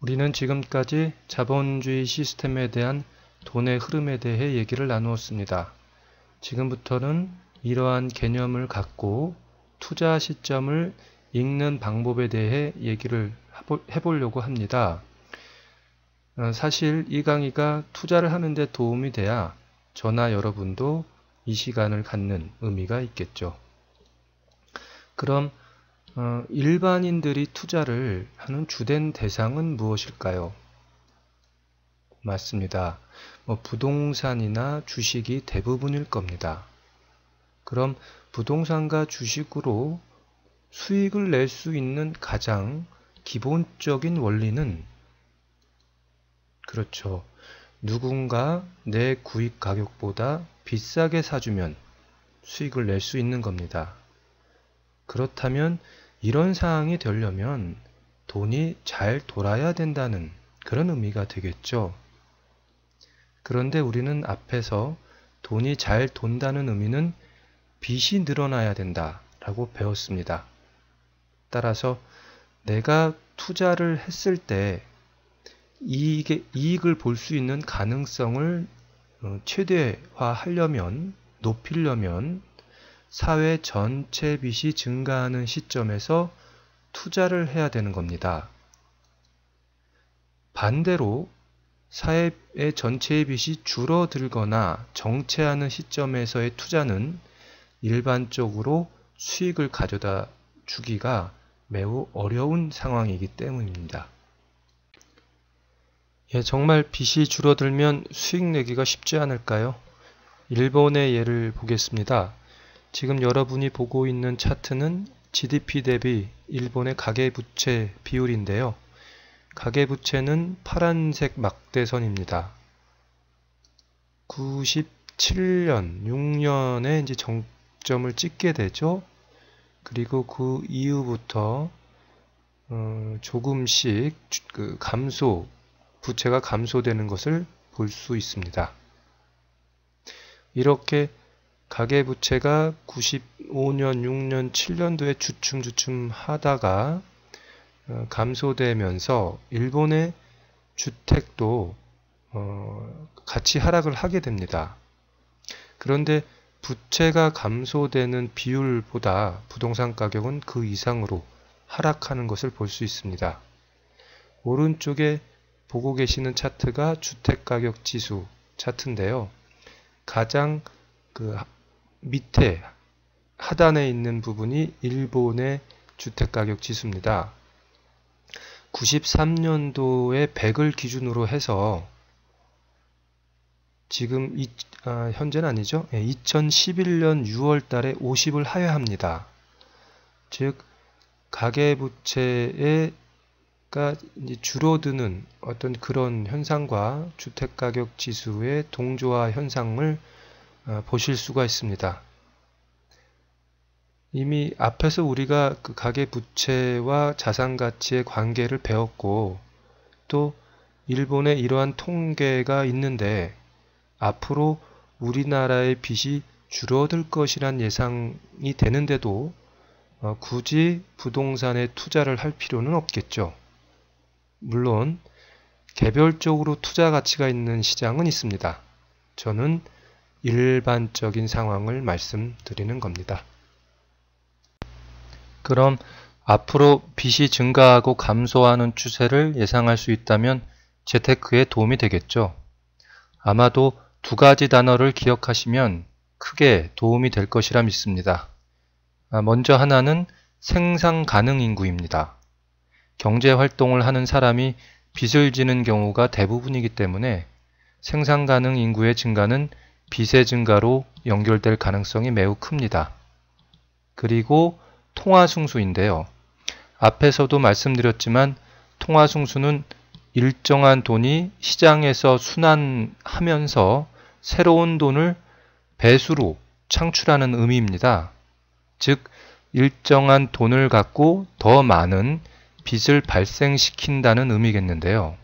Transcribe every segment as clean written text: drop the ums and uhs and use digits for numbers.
우리는 지금까지 자본주의 시스템에 대한 돈의 흐름에 대해 얘기를 나누었습니다. 지금부터는 이러한 개념을 갖고 투자 시점을 읽는 방법에 대해 얘기를 해보려고 합니다. 사실 이 강의가 투자를 하는 데 도움이 돼야 저나 여러분도 이 시간을 갖는 의미가 있겠죠. 그럼 일반인들이 투자를 하는 주된 대상은 무엇일까요? 맞습니다. 부동산이나 주식이 대부분일 겁니다. 그럼 부동산과 주식으로 수익을 낼 수 있는 가장 기본적인 원리는 그렇죠. 누군가 내 구입 가격보다 비싸게 사주면 수익을 낼 수 있는 겁니다. 그렇다면 이런 상황이 되려면 돈이 잘 돌아야 된다는 그런 의미가 되겠죠. 그런데 우리는 앞에서 돈이 잘 돈다는 의미는 빚이 늘어나야 된다라고 배웠습니다. 따라서 내가 투자를 했을 때 이익을 볼 수 있는 가능성을 최대화하려면, 높이려면 사회 전체 빚이 증가하는 시점에서 투자를 해야 되는 겁니다. 반대로 사회의 전체의 빚이 줄어들거나 정체하는 시점에서의 투자는 일반적으로 수익을 가져다 주기가 매우 어려운 상황이기 때문입니다. 정말 빚이 줄어들면 수익 내기가 쉽지 않을까요? 일본의 예를 보겠습니다. 지금 여러분이 보고 있는 차트는 GDP 대비 일본의 가계부채 비율인데요. 가계부채는 파란색 막대선입니다. 97년, 6년에 이제 정점을 찍게 되죠. 그리고 그 이후부터 조금씩 부채가 감소되는 것을 볼 수 있습니다. 이렇게 가계부채가 95년, 6년, 7년도에 주춤주춤 하다가 감소되면서 일본의 주택도 같이 하락을 하게 됩니다. 그런데 부채가 감소되는 비율보다 부동산 가격은 그 이상으로 하락하는 것을 볼 수 있습니다. 오른쪽에 보고 계시는 차트가 주택가격 지수 차트인데요. 가장 밑에 하단에 있는 부분이 일본의 주택가격 지수입니다. 93년도에 100을 기준으로 해서 지금 현재는 아니죠. 2011년 6월 달에 50을 하회합니다. 즉 가계부채가 이제 줄어드는 어떤 그런 현상과 주택가격 지수의 동조화 현상을 보실 수가 있습니다. 이미 앞에서 우리가 그 가계부채와 자산가치의 관계를 배웠고 또 일본에 이러한 통계가 있는데 앞으로 우리나라의 빚이 줄어들 것이란 예상이 되는데도 굳이 부동산에 투자를 할 필요는 없겠죠. 물론 개별적으로 투자 가치가 있는 시장은 있습니다. 저는 일반적인 상황을 말씀드리는 겁니다. 그럼 앞으로 빚이 증가하고 감소하는 추세를 예상할 수 있다면 재테크에 도움이 되겠죠. 아마도 두 가지 단어를 기억하시면 크게 도움이 될 것이라 믿습니다. 먼저 하나는 생산 가능 인구입니다. 경제 활동을 하는 사람이 빚을 지는 경우가 대부분이기 때문에 생산 가능 인구의 증가는 빚의 증가로 연결될 가능성이 매우 큽니다. 그리고 통화승수인데요. 앞에서도 말씀드렸지만 통화승수는 일정한 돈이 시장에서 순환하면서 새로운 돈을 배수로 창출하는 의미입니다. 즉 일정한 돈을 갖고 더 많은 빚을 발생시킨다는 의미겠는데요.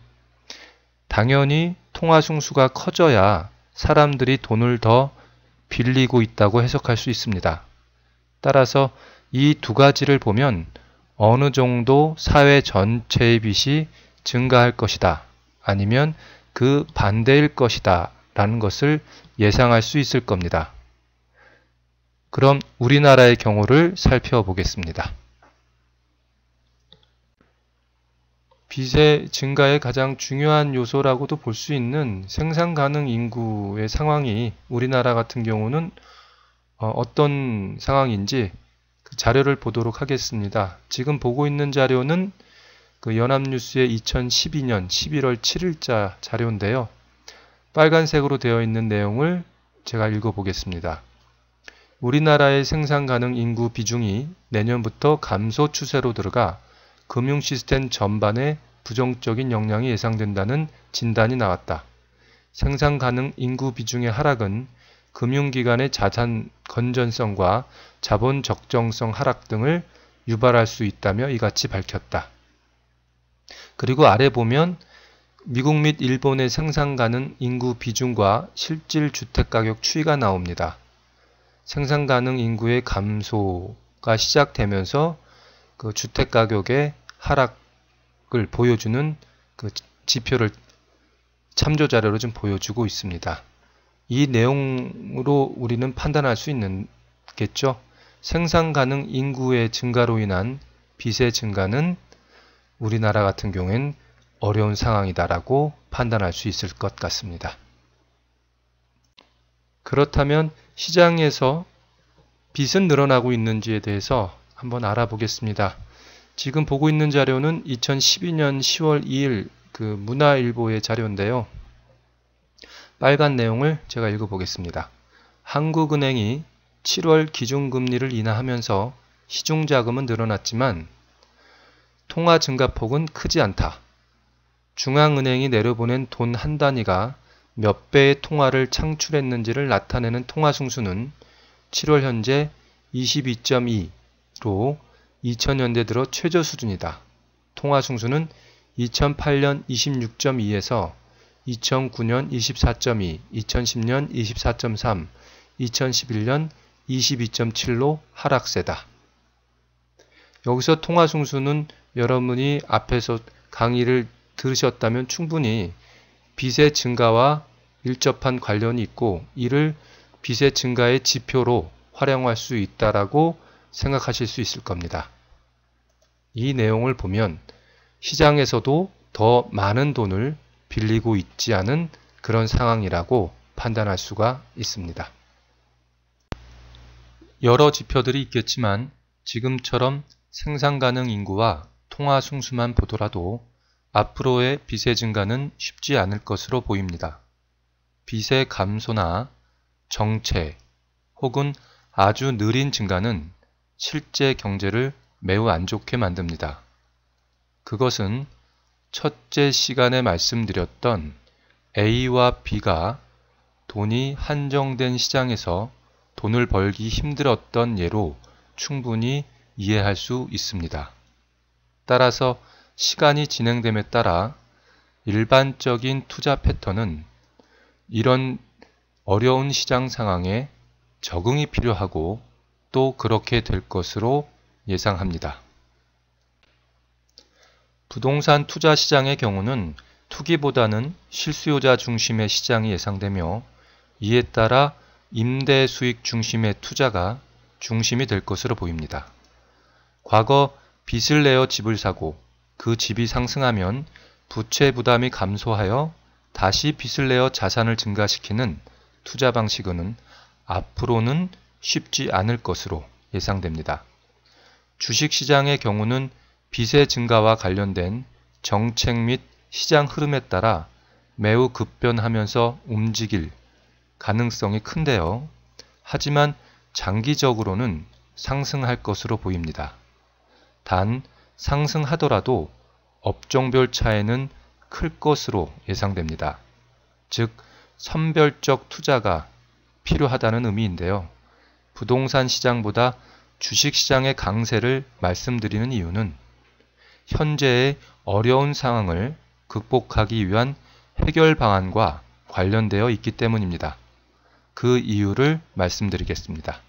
당연히 통화승수가 커져야 사람들이 돈을 더 빌리고 있다고 해석할 수 있습니다. 따라서 이 두 가지를 보면 어느 정도 사회 전체의 빚이 증가할 것이다. 아니면 그 반대일 것이다. 라는 것을 예상할 수 있을 겁니다. 그럼 우리나라의 경우를 살펴보겠습니다. 빚의 증가의 가장 중요한 요소라고도 볼 수 있는 생산 가능 인구의 상황이 우리나라 같은 경우는 어떤 상황인지 그 자료를 보도록 하겠습니다. 지금 보고 있는 자료는 그 연합뉴스의 2012년 11월 7일자 자료인데요. 빨간색으로 되어 있는 내용을 제가 읽어보겠습니다. 우리나라의 생산 가능 인구 비중이 내년부터 감소 추세로 들어가 금융 시스템 전반에 부정적인 영향이 예상된다는 진단이 나왔다. 생산 가능 인구 비중의 하락은 금융기관의 자산 건전성과 자본 적정성 하락 등을 유발할 수 있다며 이같이 밝혔다. 그리고 아래 보면 미국 및 일본의 생산 가능 인구 비중과 실질 주택가격 추이가 나옵니다. 생산 가능 인구의 감소가 시작되면서 그 주택가격의 하락을 보여주는 그 지표를 참조 자료로 좀 보여주고 있습니다. 이 내용으로 우리는 판단할 수 있겠죠. 생산 가능 인구의 증가로 인한 빚의 증가는 우리나라 같은 경우엔 어려운 상황이다라고 판단할 수 있을 것 같습니다. 그렇다면 시장에서 빚은 늘어나고 있는지에 대해서 한번 알아보겠습니다. 지금 보고 있는 자료는 2012년 10월 2일 그 문화일보의 자료인데요. 빨간 내용을 제가 읽어보겠습니다. 한국은행이 7월 기준금리를 인하하면서 시중자금은 늘어났지만 통화 증가폭은 크지 않다. 중앙은행이 내려보낸 돈 한 단위가 몇 배의 통화를 창출했는지를 나타내는 통화승수는 7월 현재 22.2로 2000년대 들어 최저 수준이다. 통화승수는 2008년 26.2에서 2009년 24.2, 2010년 24.3, 2011년 22.7로 하락세다. 여기서 통화승수는 여러분이 앞에서 강의를 들으셨다면 충분히 빚의 증가와 밀접한 관련이 있고 이를 빚의 증가의 지표로 활용할 수 있다라고 생각하실 수 있을 겁니다. 이 내용을 보면 시장에서도 더 많은 돈을 빌리고 있지 않은 그런 상황이라고 판단할 수가 있습니다. 여러 지표들이 있겠지만 지금처럼 생산 가능 인구와 통화 승수만 보더라도 앞으로의 빚의 증가는 쉽지 않을 것으로 보입니다. 빚의 감소나 정체 혹은 아주 느린 증가는 실제 경제를 매우 안 좋게 만듭니다. 그것은 첫째 시간에 말씀드렸던 A와 B가 돈이 한정된 시장에서 돈을 벌기 힘들었던 예로 충분히 이해할 수 있습니다. 따라서 시간이 진행됨에 따라 일반적인 투자 패턴은 이런 어려운 시장 상황에 적응이 필요하고 또 그렇게 될 것으로 예상합니다. 부동산 투자 시장의 경우는 투기보다는 실수요자 중심의 시장이 예상되며 이에 따라 임대 수익 중심의 투자가 중심이 될 것으로 보입니다. 과거 빚을 내어 집을 사고 그 집이 상승하면 부채 부담이 감소하여 다시 빚을 내어 자산을 증가시키는 투자 방식은 앞으로는 쉽지 않을 것으로 예상됩니다. 주식시장의 경우는 빚의 증가와 관련된 정책 및 시장 흐름에 따라 매우 급변하면서 움직일 가능성이 큰데요. 하지만 장기적으로는 상승할 것으로 보입니다. 단 상승하더라도 업종별 차이는 클 것으로 예상됩니다. 즉 선별적 투자가 필요하다는 의미인데요. 부동산 시장보다 주식시장의 강세를 말씀드리는 이유는 현재의 어려운 상황을 극복하기 위한 해결 방안과 관련되어 있기 때문입니다. 그 이유를 말씀드리겠습니다.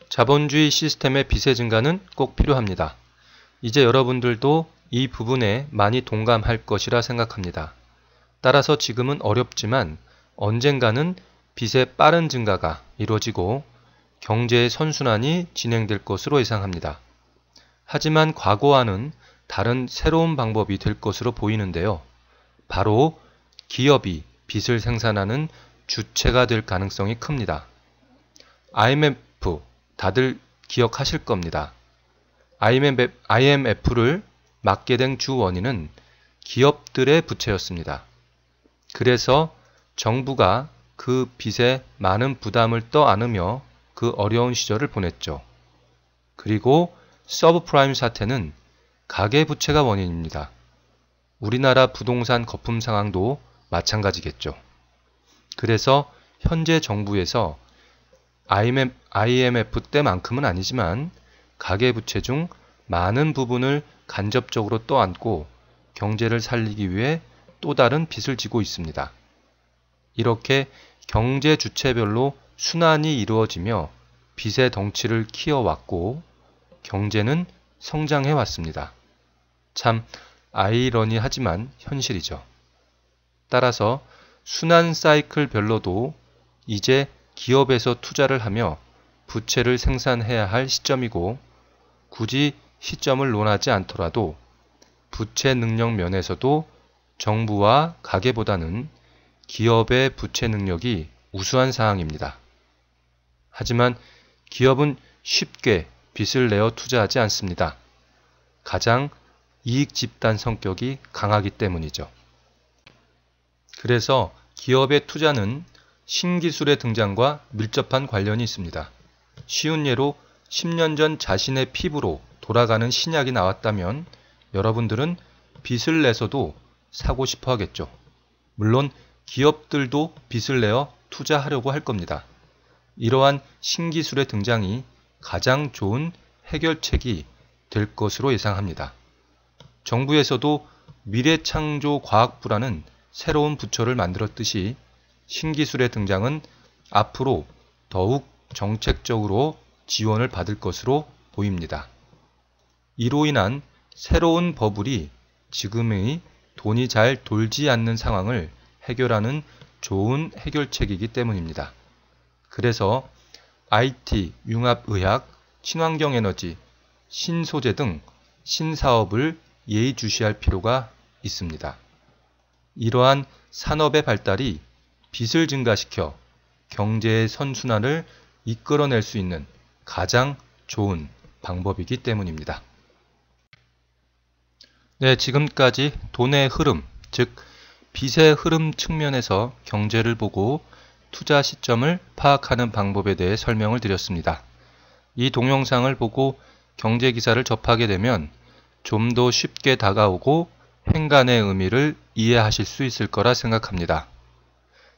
자본주의 시스템의 빚의 증가는 꼭 필요합니다. 이제 여러분들도 이 부분에 많이 동감할 것이라 생각합니다. 따라서 지금은 어렵지만 언젠가는 빚의 빠른 증가가 이루어지고 경제의 선순환이 진행될 것으로 예상합니다. 하지만 과거와는 다른 새로운 방법이 될 것으로 보이는데요. 바로 기업이 빚을 생산하는 주체가 될 가능성이 큽니다. IMF 다들 기억하실 겁니다. IMF를 맡게 된 주 원인은 기업들의 부채였습니다. 그래서 정부가 그 빚에 많은 부담을 떠안으며 그 어려운 시절을 보냈죠. 그리고 서브프라임 사태는 가계부채가 원인입니다. 우리나라 부동산 거품 상황도 마찬가지겠죠. 그래서 현재 정부에서 IMF 때만큼은 아니지만 가계부채 중 많은 부분을 간접적으로 떠안고 경제를 살리기 위해 또 다른 빚을 지고 있습니다. 이렇게 경제 주체별로 순환이 이루어지며 빚의 덩치를 키워왔고 경제는 성장해 왔습니다. 참 아이러니하지만 현실이죠. 따라서 순환 사이클별로도 이제 기업에서 투자를 하며 부채를 생산해야 할 시점이고 굳이 시점을 논하지 않더라도 부채 능력 면에서도 정부와 가계보다는 기업의 부채 능력이 우수한 사항입니다. 하지만 기업은 쉽게 빚을 내어 투자하지 않습니다. 가장 이익 집단 성격이 강하기 때문이죠. 그래서 기업의 투자는 신기술의 등장과 밀접한 관련이 있습니다. 쉬운 예로 10년 전 자신의 피부로 돌아가는 신약이 나왔다면 여러분들은 빚을 내서도 사고 싶어 하겠죠. 물론 기업들도 빚을 내어 투자하려고 할 겁니다. 이러한 신기술의 등장이 가장 좋은 해결책이 될 것으로 예상합니다. 정부에서도 미래창조과학부라는 새로운 부처를 만들었듯이 신기술의 등장은 앞으로 더욱 정책적으로 지원을 받을 것으로 보입니다. 이로 인한 새로운 버블이 지금의 돈이 잘 돌지 않는 상황을 해결하는 좋은 해결책이기 때문입니다. 그래서 IT, 융합의학, 친환경에너지, 신소재 등 신사업을 예의주시할 필요가 있습니다. 이러한 산업의 발달이 빚을 증가시켜 경제의 선순환을 이끌어낼 수 있는 가장 좋은 방법이기 때문입니다. 네, 지금까지 돈의 흐름, 즉 빚의 흐름 측면에서 경제를 보고 투자 시점을 파악하는 방법에 대해 설명을 드렸습니다. 이 동영상을 보고 경제 기사를 접하게 되면 좀 더 쉽게 다가오고 행간의 의미를 이해하실 수 있을 거라 생각합니다.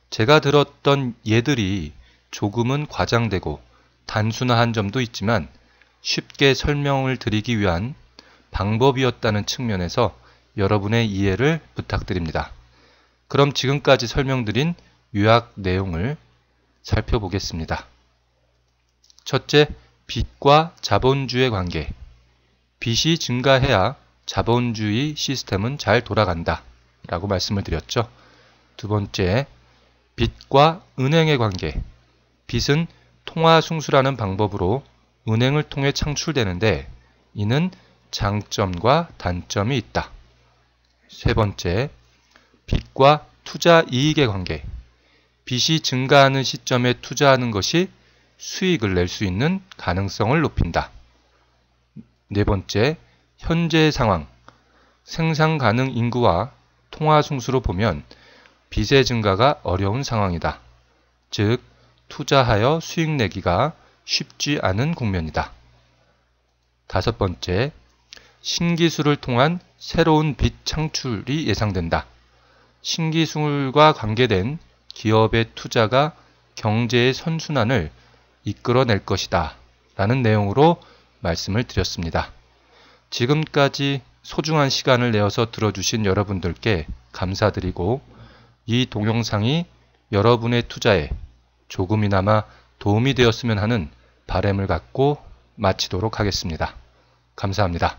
제가 들었던 예들이 조금은 과장되고 단순화한 점도 있지만 쉽게 설명을 드리기 위한 방법이었다는 측면에서 여러분의 이해를 부탁드립니다. 그럼 지금까지 설명드린 요약 내용을 살펴보겠습니다. 첫째, 빚과 자본주의 관계. 빚이 증가해야 자본주의 시스템은 잘 돌아간다 라고 말씀을 드렸죠. 두 번째, 빚과 은행의 관계. 빚은 통화숭수라는 방법으로 은행을 통해 창출되는데 이는 장점과 단점이 있다. 세 번째, 빚과 투자 이익의 관계. 빚이 증가하는 시점에 투자하는 것이 수익을 낼 수 있는 가능성을 높인다. 네 번째, 현재의 상황. 생산 가능 인구와 통화숭수로 보면 빚의 증가가 어려운 상황이다. 즉, 투자하여 수익 내기가 쉽지 않은 국면이다. 다섯 번째, 신기술을 통한 새로운 빚 창출이 예상된다. 신기술과 관계된 기업의 투자가 경제의 선순환을 이끌어낼 것이다 라는 내용으로 말씀을 드렸습니다. 지금까지 소중한 시간을 내어서 들어주신 여러분들께 감사드리고 이 동영상이 여러분의 투자에 조금이나마 도움이 되었으면 하는 바람을 갖고 마치도록 하겠습니다. 감사합니다.